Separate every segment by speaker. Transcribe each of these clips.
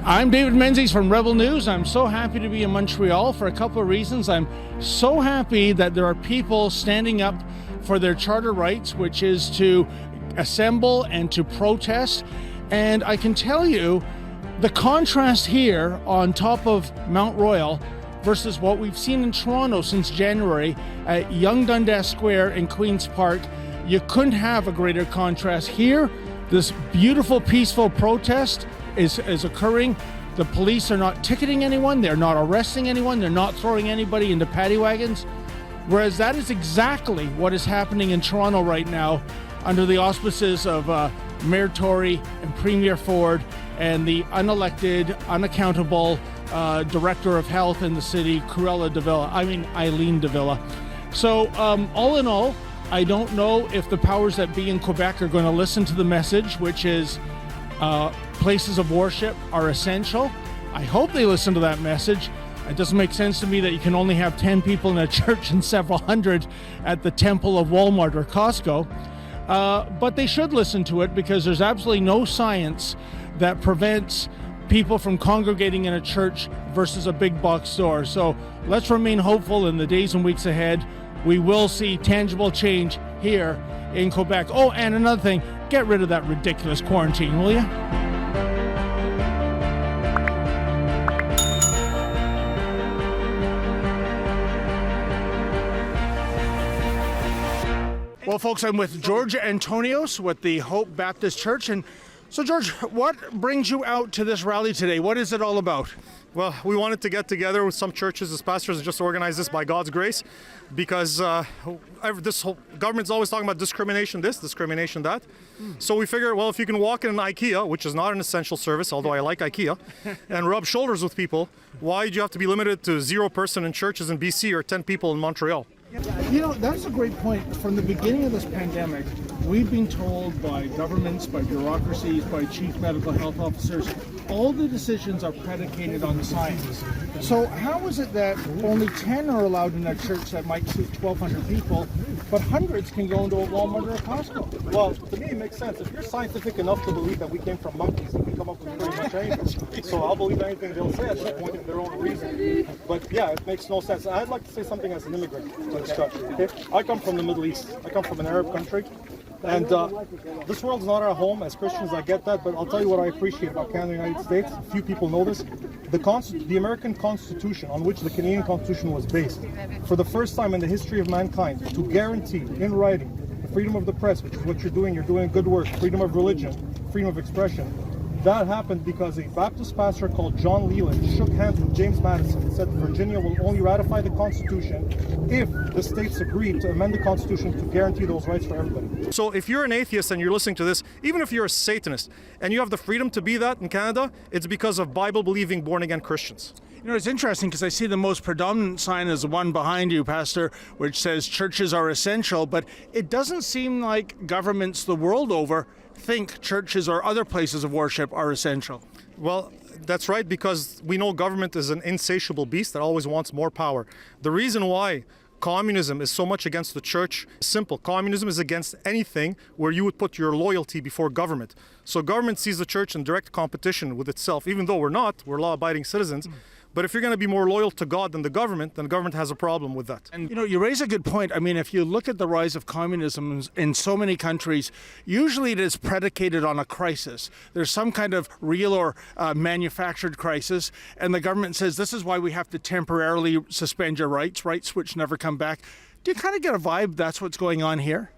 Speaker 1: I'm David Menzies from Rebel News. I'm so happy to be in Montreal for a couple of reasons. I'm so happy that there are people standing up for their charter rights, which is to assemble and to protest. And I can tell you the contrast here on top of Mount Royal versus what we've seen in Toronto since January at Yonge Dundas Square in Queen's Park. You couldn't have a greater contrast. Here, this beautiful, peaceful protest is occurring. The police are not ticketing anyone, they're not arresting anyone, they're not throwing anybody into paddy wagons. Whereas that is exactly what is happening in Toronto right now under the auspices of Mayor Tory and Premier Ford and the unelected, unaccountable Director of Health in the city, Eileen de Villa. So all in all, I don't know if the powers that be in Quebec are going to listen to the message, which is places of worship are essential. I hope they listen to that message. It doesn't make sense to me that you can only have 10 people in a church and several hundred at the temple of Walmart or Costco. But they should listen to it because there's absolutely no science that prevents people from congregating in a church versus a big box store. So let's remain hopeful in the days and weeks ahead. We will see tangible change here in Quebec. Oh, and another thing, get rid of that ridiculous quarantine, will you? Well, folks, I'm with George Antonios with the Hope Baptist Church. And so, George, what brings you out to this rally today? What is it all about?
Speaker 2: Well, we wanted to get together with some churches as pastors and just organize this by God's grace because this whole government's always talking about discrimination this, discrimination that. So we figured, well, if you can walk in an IKEA, which is not an essential service, although I like IKEA, and rub shoulders with people, why do you have to be limited to 0 person in churches in BC or 10 people in Montreal?
Speaker 1: You know, that's a great point. From the beginning of this pandemic, we've been told by governments, by bureaucracies, by chief medical health officers, all the decisions are predicated on science. So how is it that only 10 are allowed in a church that might suit 1,200 people, but hundreds can go into a Walmart or a Costco?
Speaker 2: Well, to me it makes sense. If you're scientific enough to believe that we came from monkeys, you can come up with pretty much anything. So I'll believe anything they'll say at this point in their own reason. But yeah, it makes no sense. I'd like to say something as an immigrant to this country. Okay? I come from the Middle East. I come from an Arab country. And this world's not our home. As Christians, I get that, but I'll tell you what I appreciate about Canada and the United States. Few people know this. The American Constitution, on which the Canadian Constitution was based, for the first time in the history of mankind, to guarantee in writing the freedom of the press, which is what you're doing good work, freedom of religion, freedom of expression. That happened because a Baptist pastor called John Leland shook hands with James Madison and said Virginia will only ratify the Constitution if the states agree to amend the Constitution to guarantee those rights for everybody. So if you're an atheist and you're listening to this, even if you're a Satanist and you have the freedom to be that in Canada, it's because of Bible-believing, born-again Christians.
Speaker 1: You know, it's interesting because I see the most predominant sign is the one behind you, Pastor, which says churches are essential, but it doesn't seem like governments the world over think churches or other places of worship are essential.
Speaker 2: Well, that's right, because we know government is an insatiable beast that always wants more power. The reason why communism is so much against the church is simple. Communism is against anything where you would put your loyalty before government. So government sees the church in direct competition with itself, even though we're not. We're law-abiding citizens. But if you're going to be more loyal to God than the government, then the government has a problem with that.
Speaker 1: And, you know, you raise a good point. I mean, if you look at the rise of communism in so many countries, usually it is predicated on a crisis. There's some kind of real or manufactured crisis, and the government says this is why we have to temporarily suspend your rights which never come back. Do you kind of get a vibe that's what's going on here?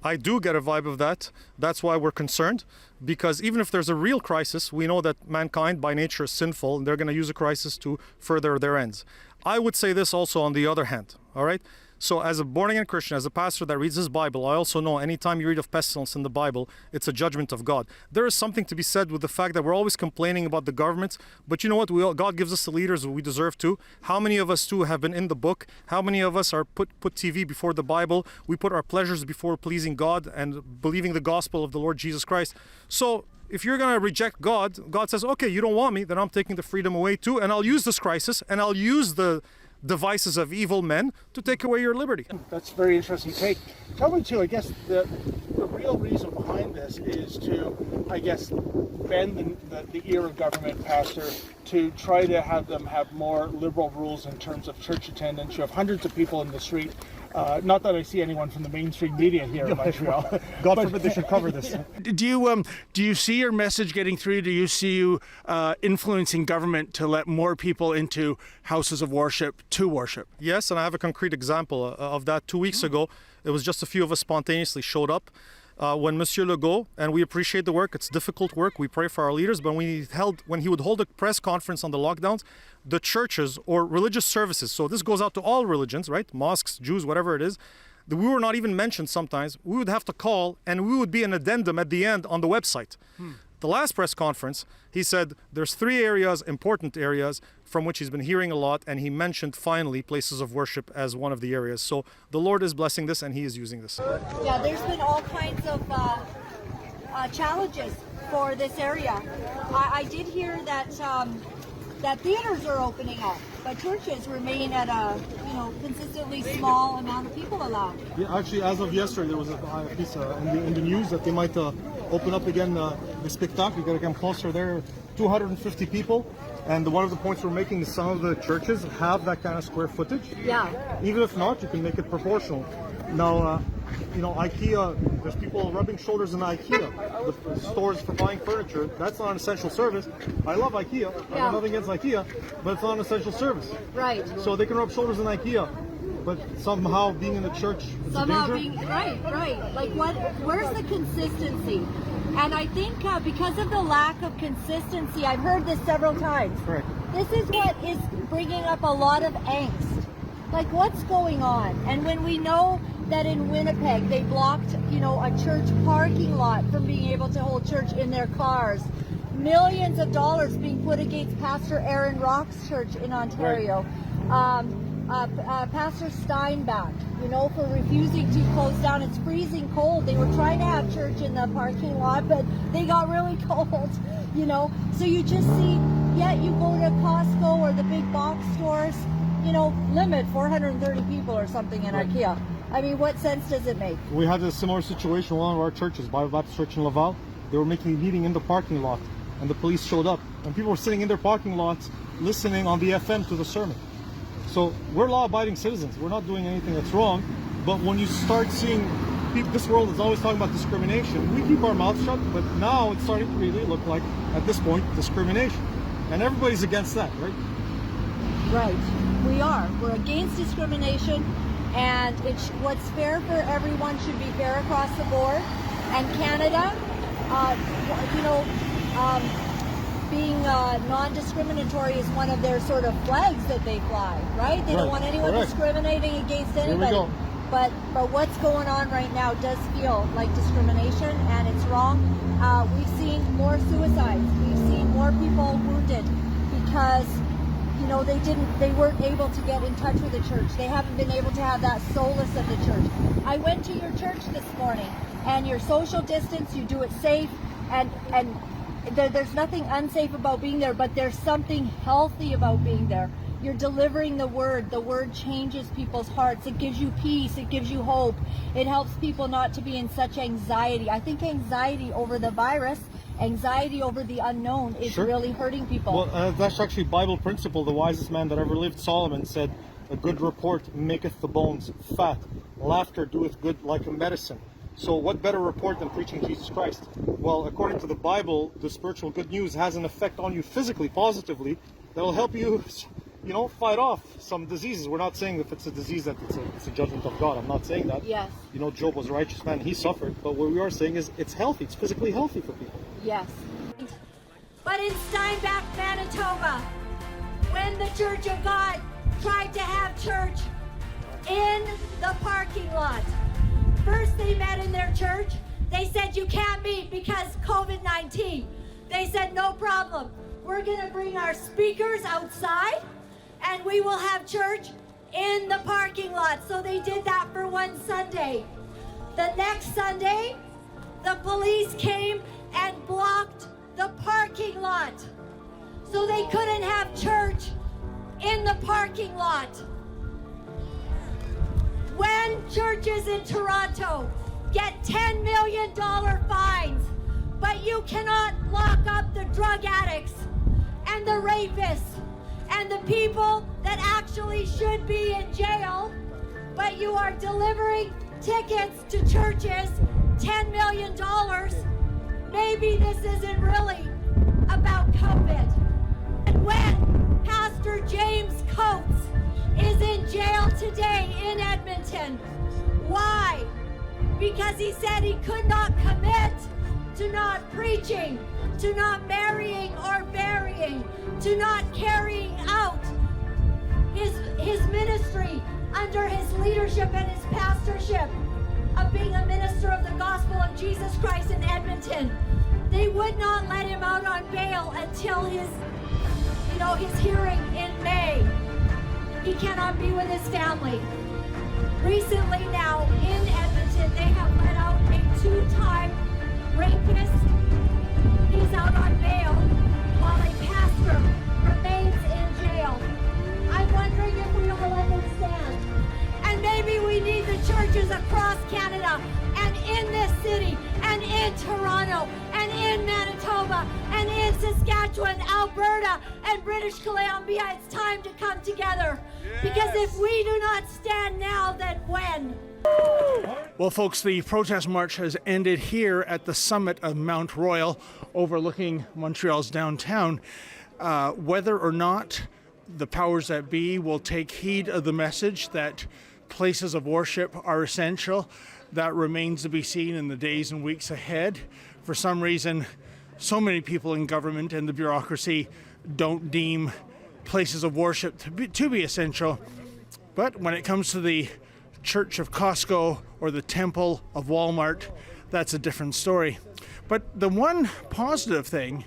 Speaker 2: I do get a vibe of that. That's why we're concerned, because even if there's a real crisis, we know that mankind by nature is sinful and they're going to use a crisis to further their ends. I would say this also on the other hand, all right? So as a born-again Christian, as a pastor that reads his Bible, I also know anytime you read of pestilence in the Bible, it's a judgment of God. There is something to be said with the fact that we're always complaining about the government, but you know what? God gives us the leaders we deserve to. How many of us too have been in the book? How many of us are put TV before the Bible? We put our pleasures before pleasing God and believing the gospel of the Lord Jesus Christ. So if you're going to reject God, God says, okay, you don't want me, then I'm taking the freedom away too, and I'll use this crisis, and I'll use the devices of evil men to take away your liberty.
Speaker 1: That's a very interesting take. Tell me too, I guess the real reason behind this is to, I guess, bend the ear of government, Pastor, to try to have them have more liberal rules in terms of church attendance. You have hundreds of people in the street. Not that I see anyone from the mainstream media here in Montreal.
Speaker 2: God forbid they should cover this.
Speaker 1: Do you see your message getting through? Do you see you influencing government to let more people into houses of worship to worship?
Speaker 2: Yes, and I have a concrete example of that. 2 weeks ago, it was just a few of us spontaneously showed up. When Monsieur Legault, and we appreciate the work, it's difficult work, we pray for our leaders, but when he would hold a press conference on the lockdowns, the churches or religious services, so this goes out to all religions, right? Mosques, Jews, whatever it is, we were not even mentioned sometimes. We would have to call and we would be an addendum at the end on the website. The last press conference, he said there's 3 areas, important areas, from which he's been hearing a lot, and he mentioned finally places of worship as one of the areas. So the Lord is blessing this and he is using this.
Speaker 3: Yeah, there's been all kinds of challenges for this area. I did hear that that theaters are opening up, but churches remain at a consistently small amount of people allowed.
Speaker 2: Yeah, actually, as of yesterday, there was a piece in the news that they might open up again the spectacle. You got to come closer there. 250 people, and one of the points we're making is some of the churches have that kind of square footage.
Speaker 3: Yeah.
Speaker 2: Even if not, you can make it proportional. Now, IKEA, there's people rubbing shoulders in IKEA, the stores for buying furniture. That's not an essential service. I love IKEA. I have nothing against IKEA, but it's not an essential service.
Speaker 3: Right.
Speaker 2: So they can rub shoulders in IKEA, but somehow being in the church is
Speaker 3: Somehow
Speaker 2: a danger.
Speaker 3: being right. Like where's the consistency? And I think because of the lack of consistency, I've heard this several times.
Speaker 2: Correct.
Speaker 3: This is what is bringing up a lot of angst. Like, what's going on? And when we know that in Winnipeg they blocked, a church parking lot from being able to hold church in their cars, millions of dollars being put against Pastor Aaron Rock's church in Ontario, Pastor Steinbach, for refusing to close down. It's freezing cold. They were trying to have church in the parking lot, but they got really cold, So you just see, you go to Costco or the big box stores, limit 430 people or something in IKEA. I mean, what sense does it make?
Speaker 2: We had a similar situation in one of our churches, Bible Baptist Church in Laval. They were making a meeting in the parking lot, and the police showed up. And people were sitting in their parking lots listening on the FM to the sermon. So we're law-abiding citizens. We're not doing anything that's wrong. But when you start seeing people, this world is always talking about discrimination. We keep our mouths shut, but now it's starting to really look like, at this point, discrimination. And everybody's against that, right?
Speaker 3: Right. We are. We're against discrimination, and what's fair for everyone should be fair across the board. And Canada, being non-discriminatory is one of their sort of flags that they fly, right? They don't want anyone discriminating against anybody.
Speaker 2: Here we go.
Speaker 3: But what's going on right now does feel like discrimination, and it's wrong. We've seen more suicides. We've seen more people wounded because they weren't able to get in touch with the church. They haven't been able to have that solace of the church. I went to your church this morning, and your social distance, you do it safe, and there's nothing unsafe about being there, but there's something healthy about being there. You're delivering the word. The word changes people's hearts. It gives you peace. It gives you hope. It helps people not to be in such anxiety. I think anxiety over the virus, anxiety over the unknown is really hurting people.
Speaker 2: Well, that's actually Bible principle. The wisest man that ever lived, Solomon, said, "A good report maketh the bones fat. Laughter doeth good like a medicine." So what better report than preaching Jesus Christ? Well, according to the Bible, the spiritual good news has an effect on you physically, positively, that will help you, fight off some diseases. We're not saying if it's a disease that it's a judgment of God. I'm not saying that.
Speaker 3: Yes.
Speaker 2: Job was a righteous man. He suffered. But what we are saying is it's healthy. It's physically healthy for people.
Speaker 3: Yes. But in Steinbach, Manitoba, when the Church of God tried to have church in the parking lot, first they met in their church. They said, you can't meet because COVID-19. They said, no problem. We're going to bring our speakers outside and we will have church in the parking lot. So they did that for one Sunday. The next Sunday, the police came and blocked the parking lot. So they couldn't have church in the parking lot. When churches in Toronto get $10 million fines, but you cannot lock up the drug addicts and the rapists and the people that actually should be in jail, but you are delivering tickets to churches, $10 million. Maybe this isn't really about COVID. And when Pastor James Coates is in jail today in Edmonton, why? Because he said he could not commit to not preaching, to not marrying or burying, to not carrying out his ministry under his leadership and his pastorship of being a minister of the gospel of Jesus Christ in Edmonton. They would not let him out on bail until his hearing in May. He cannot be with his family. Recently now in Edmonton, they have let out a 2-time rapist. He's out on bail while a pastor remains in jail. I'm wondering if we all understand. And maybe we need the churches across Canada and in this city and in Toronto and in Manitoba and in Saskatchewan, Alberta and British Columbia. It's time to come together. Yes. Because if we do not stand now, then when?
Speaker 1: Well, folks, the protest march has ended here at the summit of Mount Royal, overlooking Montreal's downtown. Whether or not the powers that be will take heed of the message that places of worship are essential, that remains to be seen in the days and weeks ahead. For some reason, so many people in government and the bureaucracy don't deem places of worship to be essential. But when it comes to the Church of Costco or the Temple of Walmart, that's a different story. But the one positive thing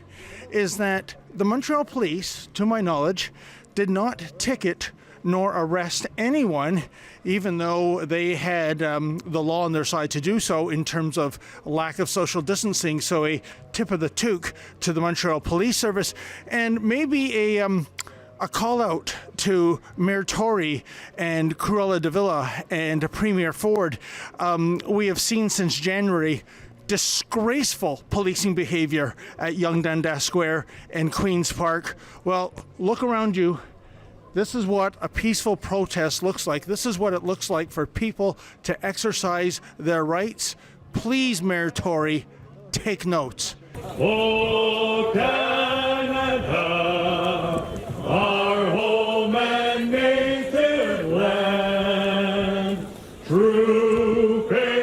Speaker 1: is that the Montreal police, to my knowledge, did not ticket nor arrest anyone, even though they had the law on their side to do so in terms of lack of social distancing. So a tip of the toque to the Montreal Police Service, and maybe a call out to Mayor Tory and Cruella de Villa and Premier Ford. We have seen since January disgraceful policing behavior at Yonge Dundas Square and Queen's Park. Well, look around you. This is what a peaceful protest looks like. This is what it looks like for people to exercise their rights. Please, Mayor Tory, take notes.
Speaker 4: Oh, Canada, our home and native land, true faith.